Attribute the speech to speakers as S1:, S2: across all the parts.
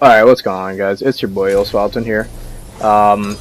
S1: Alright, what's going on, guys? It's your boy, Swalton here. And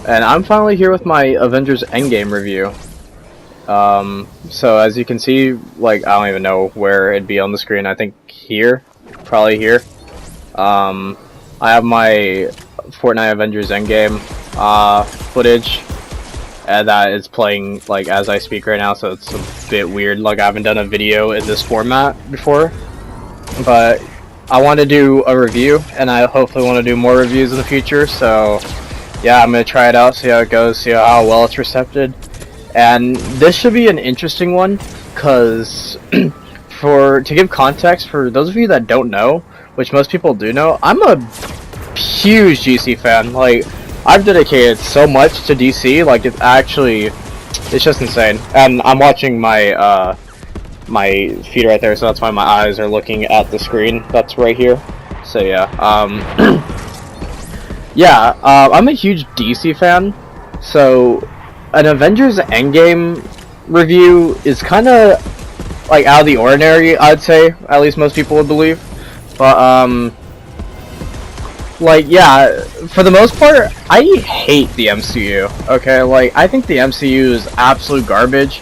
S1: I'm finally here with my Avengers Endgame review. So as you can see, like, I don't even know where it'd be on the screen. I think here. Probably here. I have my Fortnite Avengers Endgame, footage. And that is playing, like, as I speak right now, so it's a bit weird. Like, I haven't done a video in this format before. But I want to do a review, and I hopefully want to do more reviews in the future, so yeah, I'm going to try it out, see how it goes, see how well it's received. And this should be an interesting one, because to give context, for those of you that don't know, which most people do know, I'm a huge DC fan. Like, I've dedicated so much to DC, like, it's just insane. And I'm watching my feed right there, so that's why my eyes are looking at the screen that's right here. So yeah, I'm a huge DC fan, so an Avengers Endgame review is kind of like out of the ordinary, I'd say. At least most people would believe. But like, yeah, for the most part, I hate the MCU. Okay, like, I think the MCU is absolute garbage.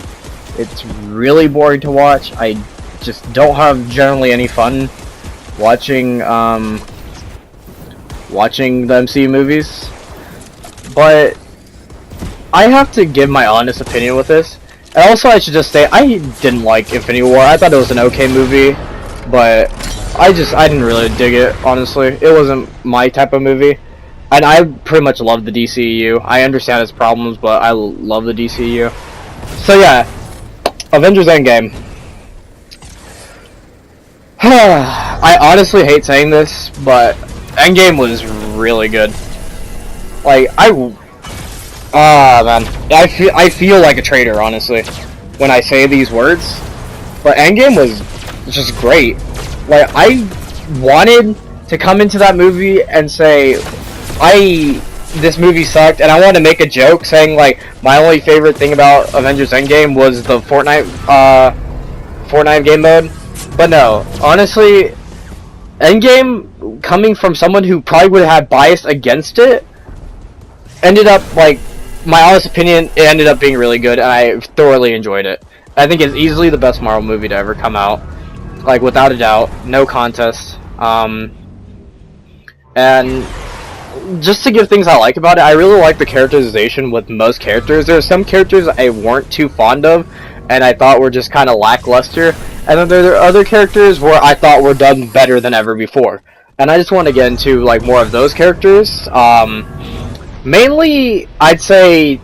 S1: It's really boring to watch. I just don't have generally any fun watching watching the MCU movies. But I have to give my honest opinion with this. And also, I should just say, I didn't like Infinity War. I thought it was an okay movie, but I didn't really dig it, honestly. It wasn't my type of movie. And I pretty much love the DCU. I understand its problems, but I love the DCU. So yeah, Avengers Endgame. I honestly hate saying this, but Endgame was really good. Like, man, I feel like a traitor, honestly, when I say these words. But Endgame was just great. Like, I wanted to come into that movie and say, this movie sucked, and I wanted to make a joke saying, like, my only favorite thing about Avengers Endgame was the Fortnite game mode. But no, honestly, Endgame, coming from someone who probably would have bias against it, ended up, like, my honest opinion, it ended up being really good, and I thoroughly enjoyed it. I think it's easily the best Marvel movie to ever come out. Like, without a doubt, no contest. And just to give things I like about it, I really like the characterization with most characters. There are some characters I weren't too fond of, and I thought were just kind of lackluster. And then there are other characters where I thought were done better than ever before. And I just want to get into, like, more of those characters. Mainly, I'd say,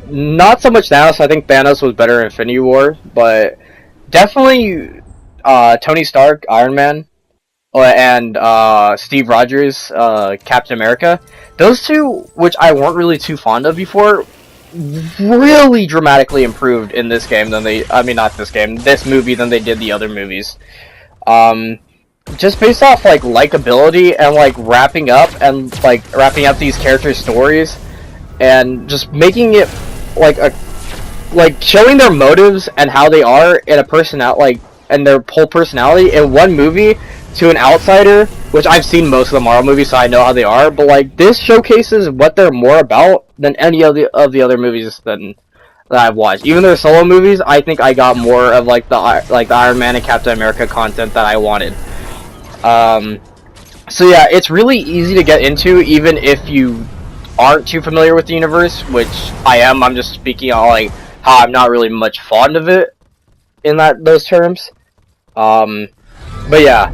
S1: not so much Thanos. I think Thanos was better in Infinity War, but definitely Tony Stark, Iron Man, and Steve Rogers, Captain America. Those two, which I weren't really too fond of before, really dramatically improved in this game than this movie than they did the other movies. Just based off, like, likability and, like, wrapping up these characters' stories, and just making it, like, showing their motives and how they are in and their whole personality in one movie to an outsider, which I've seen most of the Marvel movies, so I know how they are, but, like, this showcases what they're more about than any of the other movies that I've watched. Even their solo movies, I think I got more of, like, the Iron Man and Captain America content that I wanted. So yeah, it's really easy to get into, even if you aren't too familiar with the universe, which I am. I'm just speaking on, like, how I'm not really much fond of it in those terms. But yeah.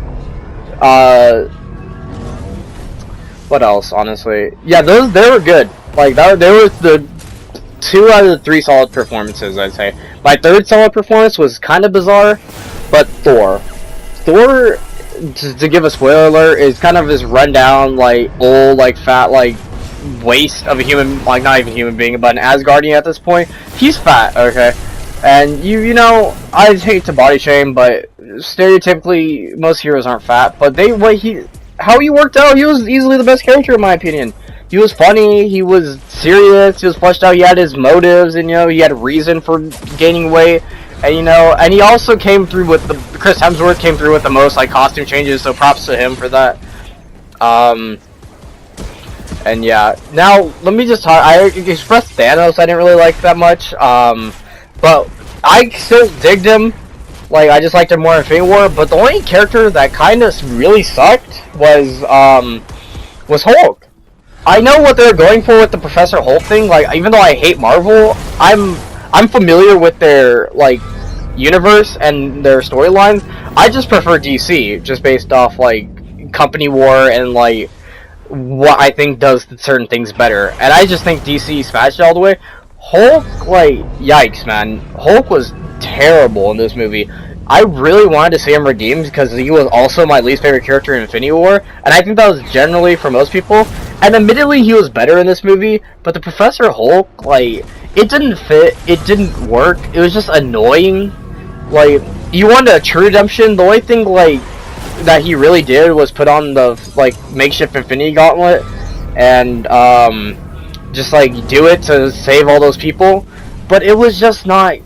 S1: What else, honestly? Yeah, they were good. Like, they were the 2 out of the 3 solid performances, I'd say. My third solid performance was kind of bizarre, but Thor, to give a spoiler alert, is kind of this rundown, like, old, like, fat, like, waste of a human, like, not even human being, but an Asgardian at this point. He's fat, okay? And you know, I hate to body shame, but stereotypically, most heroes aren't fat. But how he worked out, he was easily the best character in my opinion. He was funny, he was serious, he was fleshed out, he had his motives, and, you know, he had a reason for gaining weight. And, you know, and he also came through with Chris Hemsworth came through with the most, like, costume changes, so props to him for that. And yeah, now let me just talk. I expressed Thanos I didn't really like that much, but I still digged him. Like, I just liked him more in Infinity War, but the only character that kind of really sucked was Hulk. I know what they're going for with the Professor Hulk thing. Like, even though I hate Marvel, I'm familiar with their, like, universe and their storylines. I just prefer DC, just based off, like, company war and, like, what I think does certain things better. And I just think DC smashed it all the way. Hulk, like, yikes, man. Hulk was terrible in this movie. I really wanted to see him redeemed because he was also my least favorite character in Infinity War, and I think that was generally for most people. And admittedly, he was better in this movie, but the Professor Hulk, like, it didn't fit, it didn't work, it was just annoying. Like, you wanted a true redemption, the only thing, like, that he really did was put on the, like, makeshift Infinity Gauntlet, and, just, like, do it to save all those people, but it was just not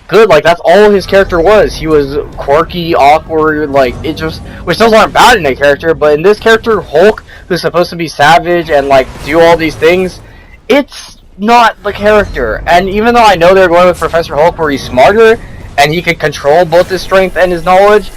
S1: good. Like, that's all his character was. He was quirky, awkward, like, it just, which those aren't bad in a character, but in this character, Hulk, who's supposed to be savage and, like, do all these things, it's not the character. And even though I know they're going with Professor Hulk where he's smarter, and he can control both his strength and his knowledge,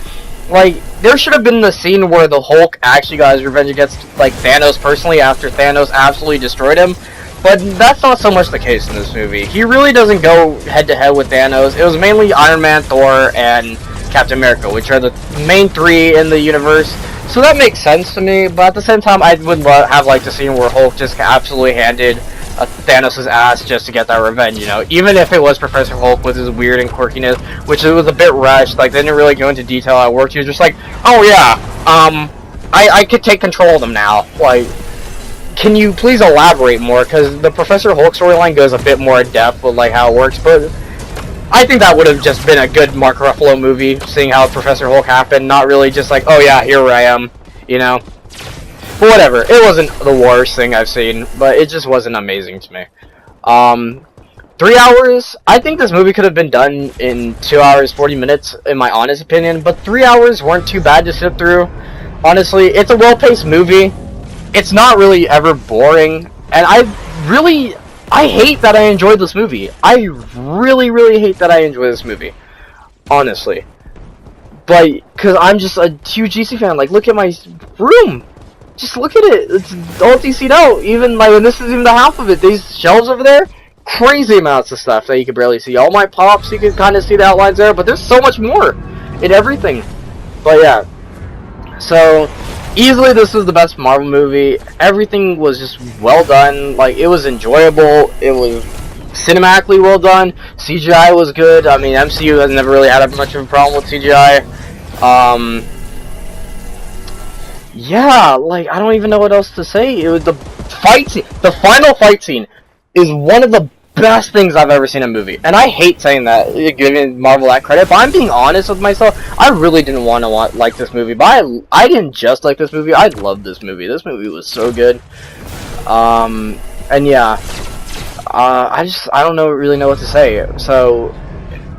S1: like, there should have been the scene where the Hulk actually got his revenge against, like, Thanos personally after Thanos absolutely destroyed him. But that's not so much the case in this movie. He really doesn't go head-to-head with Thanos. It was mainly Iron Man, Thor, and Captain America, which are the main three in the universe. So that makes sense to me, but at the same time, I would have liked a scene where Hulk just absolutely handed Thanos' ass just to get that revenge, you know? Even if it was Professor Hulk with his weird and quirkiness, which it was a bit rushed, like, they didn't really go into detail how it worked. He was just like, oh yeah, I could take control of them now. Like, can you please elaborate more? Because the Professor Hulk storyline goes a bit more in depth with, like, how it works, but I think that would have just been a good Mark Ruffalo movie, seeing how Professor Hulk happened, not really just like, oh yeah, here I am, you know? But whatever, it wasn't the worst thing I've seen, but it just wasn't amazing to me. 3 hours, I think this movie could have been done in 2 hours, 40 minutes, in my honest opinion, but 3 hours weren't too bad to sit through. Honestly, it's a well-paced movie. It's not really ever boring, and I hate that I enjoyed this movie. I really hate that I enjoyed this movie, honestly. But, because I'm just a huge DC fan, like, look at my room! Just look at it, it's all DC'd out, even, like, and this is even the half of it. These shelves over there, crazy amounts of stuff that you can barely see. All my pops, you can kind of see the outlines there, but there's so much more in everything. But yeah, so easily this was the best Marvel movie. Everything was just well done. Like, it was enjoyable. It was cinematically well done. CGI was good. I mean, MCU has never really had much of a problem with CGI. Yeah, like, I don't even know what else to say. It was the fight scene. The final fight scene is one of the best things I've ever seen in a movie. And I hate saying that, giving Marvel that credit, but I'm being honest with myself. I really didn't want to like this movie, but I didn't just like this movie, I loved this movie. This movie was so good. And yeah, I don't really know what to say. So,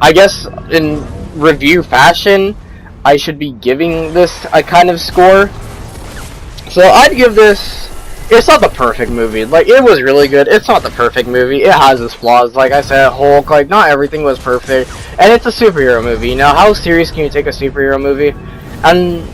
S1: I guess in review fashion, I should be giving this a kind of score. So I'd give this, it's not the perfect movie. Like, it was really good. It's not the perfect movie. It has its flaws. Like I said, Hulk, like, not everything was perfect. And it's a superhero movie. You know, how serious can you take a superhero movie? And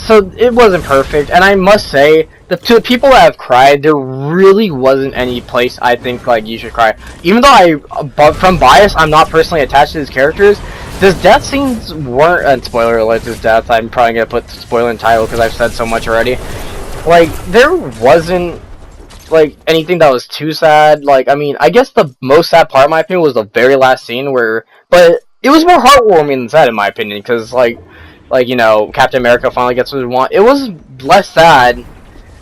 S1: so it wasn't perfect. And I must say, to the people that have cried, there really wasn't any place I think, like, you should cry. Even though from bias, I'm not personally attached to these characters, his death scenes weren't, and spoiler alert, his death, I'm probably gonna put spoiler in the title because I've said so much already. Like, there wasn't, like, anything that was too sad. Like, I mean, I guess the most sad part, in my opinion, was the very last scene where, but it was more heartwarming than sad, in my opinion, because, like, you know, Captain America finally gets what he wants. It was less sad,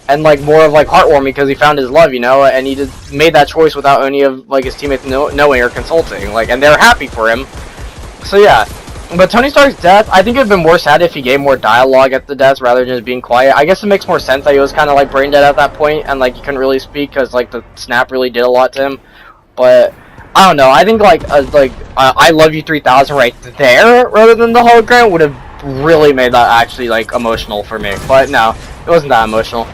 S1: and, like, more of, like, heartwarming because he found his love, you know, and he just made that choice without any of, like, his teammates knowing or consulting, like, and they're happy for him. So yeah, but Tony Stark's death, I think it would have been more sad if he gave more dialogue at the death rather than just being quiet. I guess it makes more sense that he was kind of like brain dead at that point and like he couldn't really speak because like the snap really did a lot to him. But I don't know. I think like I Love You 3000 right there rather than the hologram would have really made that actually like emotional for me. But no, It wasn't that emotional.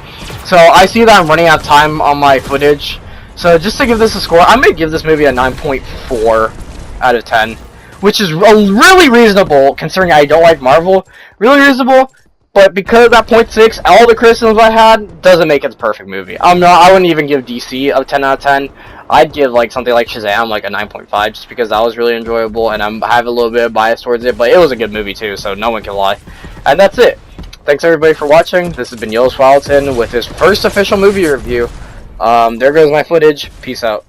S1: So I see that I'm running out of time on my footage. So just to give this a score, I'm gonna give this movie a 9.4 out of 10, which is really reasonable considering I don't like Marvel. Really reasonable, but because of that 0.6, all the criticisms I had doesn't make it the perfect movie. I wouldn't even give DC a 10 out of 10. I'd give like something like Shazam like a 9.5 just because that was really enjoyable and I have a little bit of bias towards it, but it was a good movie too, so no one can lie. And that's it. Thanks everybody for watching. This has been Yellow Swallow with his first official movie review. There goes my footage. Peace out.